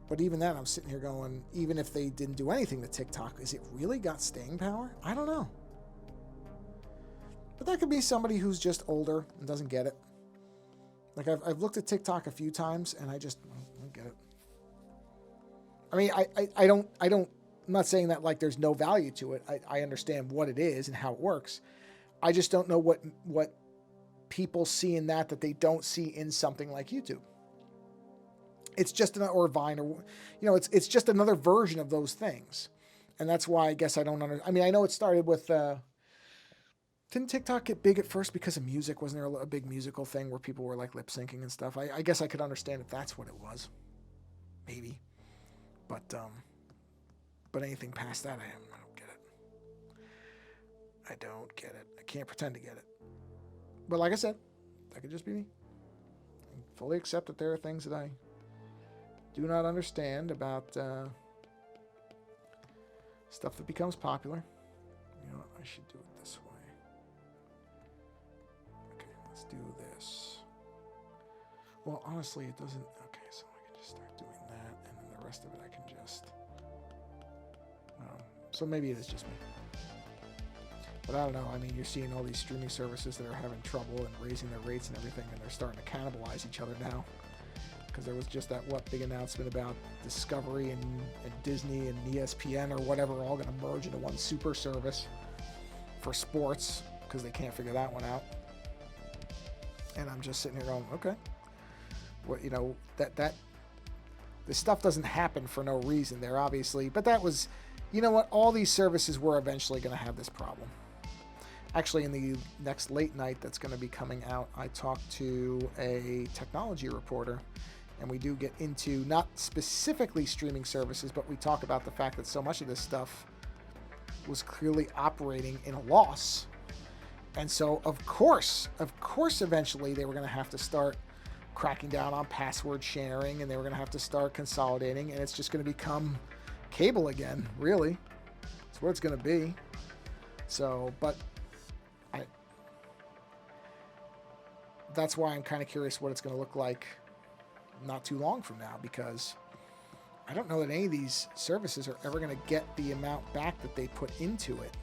But even then, I'm sitting here going, even if they didn't do anything to TikTok, is it really got staying power? I don't know. But that could be somebody who's just older and doesn't get it. Like, I've looked at TikTok a few times, and I just don't get it. I mean, I'm not saying that, like, there's no value to it. I understand what it is and how it works. I just don't know what people see in that they don't see in something like YouTube. It's just or Vine, or, you know, it's just another version of those things. And that's why I guess I don't understand. I mean, I know it started with, didn't TikTok get big at first because of music? Wasn't there a big musical thing where people were like lip syncing and stuff? I guess I could understand if that's what it was. Maybe. But anything past that, I don't get it. I don't get it. I can't pretend to get it. But like I said, that could just be me. I fully accept that there are things that I do not understand about stuff that becomes popular. You know what? I should do it this way. Okay, let's do this. Well, honestly, it doesn't... Okay, so I can just start doing that, and then the rest of it I can just... so maybe it is just me. But I don't know. I mean, you're seeing all these streaming services that are having trouble and raising their rates and everything, and they're starting to cannibalize each other now. Because there was just that big announcement about Discovery and Disney and ESPN or whatever all going to merge into one super service for sports, because they can't figure that one out. And I'm just sitting here going, okay, what, you know, that this stuff doesn't happen for no reason. They're obviously, but that was, you know what, all these services were eventually going to have this problem. Actually, in the next late night that's going to be coming out, I talked to a technology reporter, and we do get into not specifically streaming services, but we talk about the fact that so much of this stuff was clearly operating in a loss. And so, of course, eventually they were going to have to start cracking down on password sharing, and they were going to have to start consolidating, and it's just going to become cable again, really. That's what it's going to be. So, but that's why I'm kind of curious what it's going to look like not too long from now, because I don't know that any of these services are ever going to get the amount back that they put into it.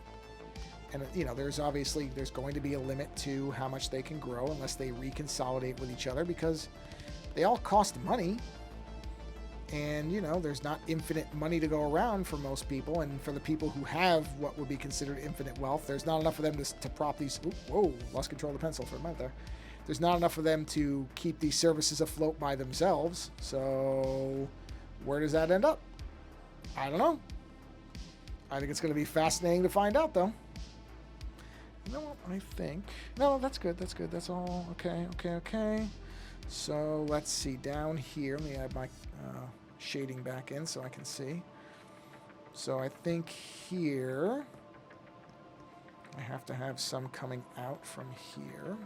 And, you know, there's going to be a limit to how much they can grow unless they reconsolidate with each other, because they all cost money. And, you know, there's not infinite money to go around for most people. And for the people who have what would be considered infinite wealth, there's not enough of them to prop these... Ooh, whoa, lost control of the pencil for a minute there. There's not enough of them to keep these services afloat by themselves. So where does that end up? I don't know. I think it's going to be fascinating to find out, though. You know what? I think... No, that's good. That's good. That's all. Okay. So let's see. Down here, let me add my shading back in so I can see. So I think here I have to have some coming out from here.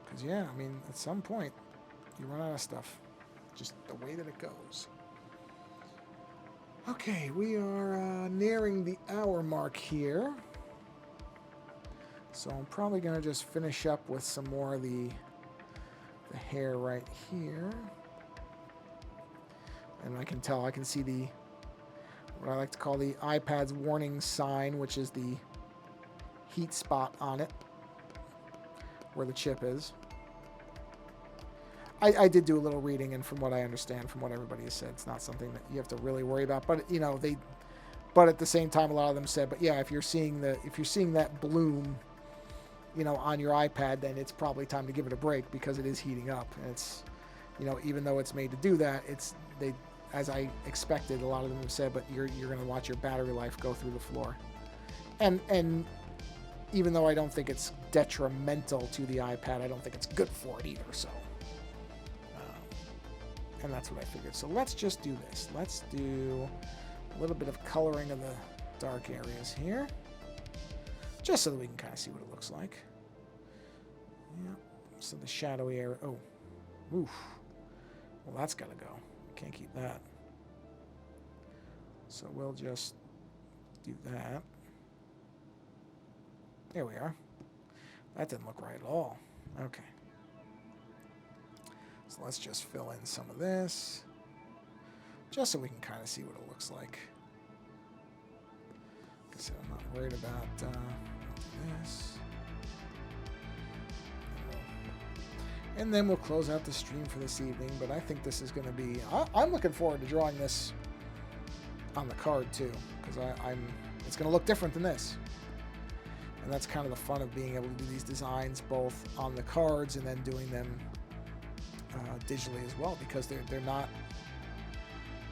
Because, yeah, I mean, at some point, you run out of stuff. Just the way that it goes. Okay, we are nearing the hour mark here. So I'm probably going to just finish up with some more of the hair right here. And I can see the, what I like to call the iPad's warning sign, which is the heat spot on it, where the chip is. I did do a little reading, and from what I understand, from what everybody has said, it's not something that you have to really worry about. But, you know, but at the same time, a lot of them said, but yeah, if you're seeing that bloom, you know, on your iPad, then it's probably time to give it a break, because it is heating up. And it's, you know, even though it's made to do that, as I expected, a lot of them have said, but you're going to watch your battery life go through the floor. And even though I don't think it's detrimental to the iPad, I don't think it's good for it either. So, and that's what I figured. So let's just do this. Let's do a little bit of coloring of the dark areas here, just so that we can kind of see what it looks like. Yeah. So the shadowy area. Oh, oof. Well, that's got to go. Can't keep that. So we'll just do that. There we are. That didn't look right at all. Okay. So let's just fill in some of this, just so we can kind of see what it looks like. Like I said, I'm not worried about this. And then we'll close out the stream for this evening, but I think this is going to be... I'm looking forward to drawing this on the card, too, because it's going to look different than this. And that's kind of the fun of being able to do these designs both on the cards and then doing them digitally as well, because they're not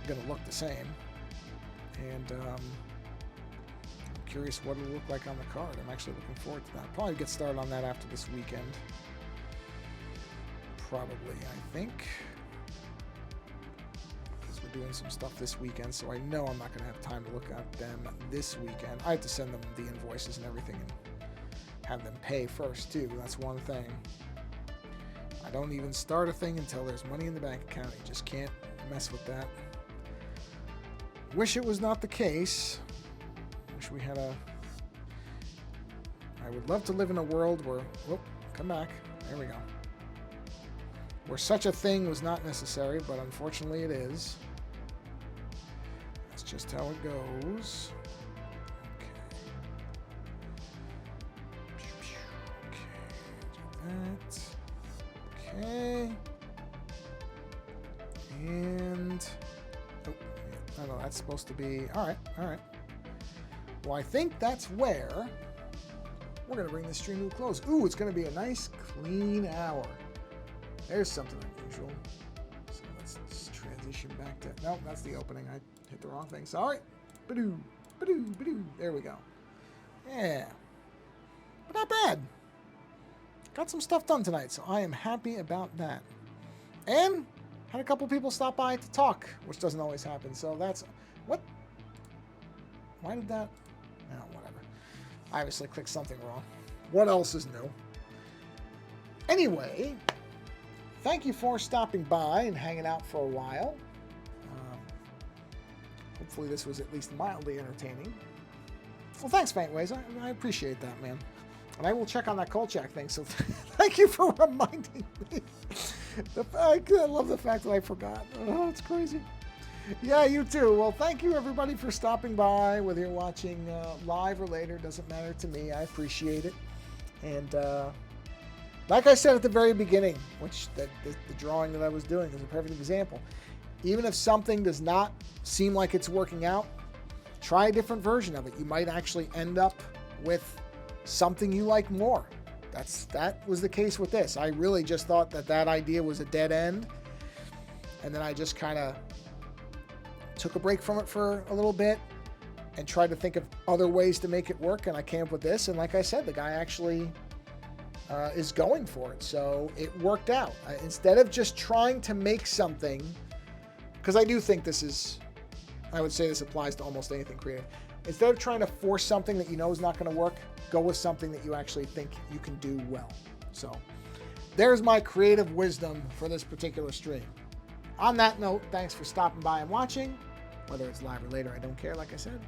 going to look the same. And I'm curious what it'll look like on the card. I'm actually looking forward to that. I'll probably get started on that after this weekend. Probably, I think, because we're doing some stuff this weekend, so I know I'm not going to have time to look at them this weekend. I have to send them the invoices and everything and have them pay first, too. That's one thing. I don't even start a thing until there's money in the bank account. You just can't mess with that. Wish it was not the case. Wish we had I would love to live in a world where... Whoop, come back. There we go. Where such a thing was not necessary, but unfortunately it is. That's just how it goes. Okay. Do that. Okay. And... Oh, yeah. No, that's supposed to be... Alright. Well, I think that's where we're going to bring this stream to a close. Ooh, it's going to be a nice, clean hour. There's something unusual. So let's just transition back to... Nope, that's the opening. I hit the wrong thing. Sorry. Badoo, badoo, badoo. There we go. Yeah. But not bad. Got some stuff done tonight, so I am happy about that. And had a couple people stop by to talk, which doesn't always happen. So that's... What? Why did that... No, whatever. I obviously clicked something wrong. What else is new? Anyway... Thank you for stopping by and hanging out for a while. Hopefully this was at least mildly entertaining. Well, thanks, Faintways. I appreciate that, man. And I will check on that Kolchak thing, so thank you for reminding me. I love the fact that I forgot. Oh, it's crazy. Yeah, you too. Well, thank you, everybody, for stopping by. Whether you're watching live or later, doesn't matter to me. I appreciate it. And like I said at the very beginning, which the drawing that I was doing is a perfect example. Even if something does not seem like it's working out, try a different version of it. You might actually end up with something you like more. That was the case with this. I really just thought that idea was a dead end. And then I just kind of took a break from it for a little bit and tried to think of other ways to make it work. And I came up with this. And like I said, the guy actually is going for it. So it worked out. Instead of just trying to make something, because I do think I would say this applies to almost anything creative. Instead of trying to force something that you know is not going to work, go with something that you actually think you can do well. So there's my creative wisdom for this particular stream. On that note, thanks for stopping by and watching. Whether it's live or later, I don't care, like I said.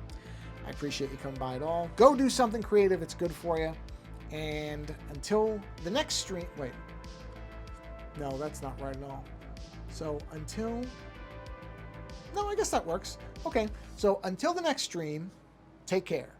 I appreciate you coming by at all. Go do something creative. It's good for you. And until the next stream... Wait. No, that's not right at all. So until... No, I guess that works. Okay, so until the next stream, take care.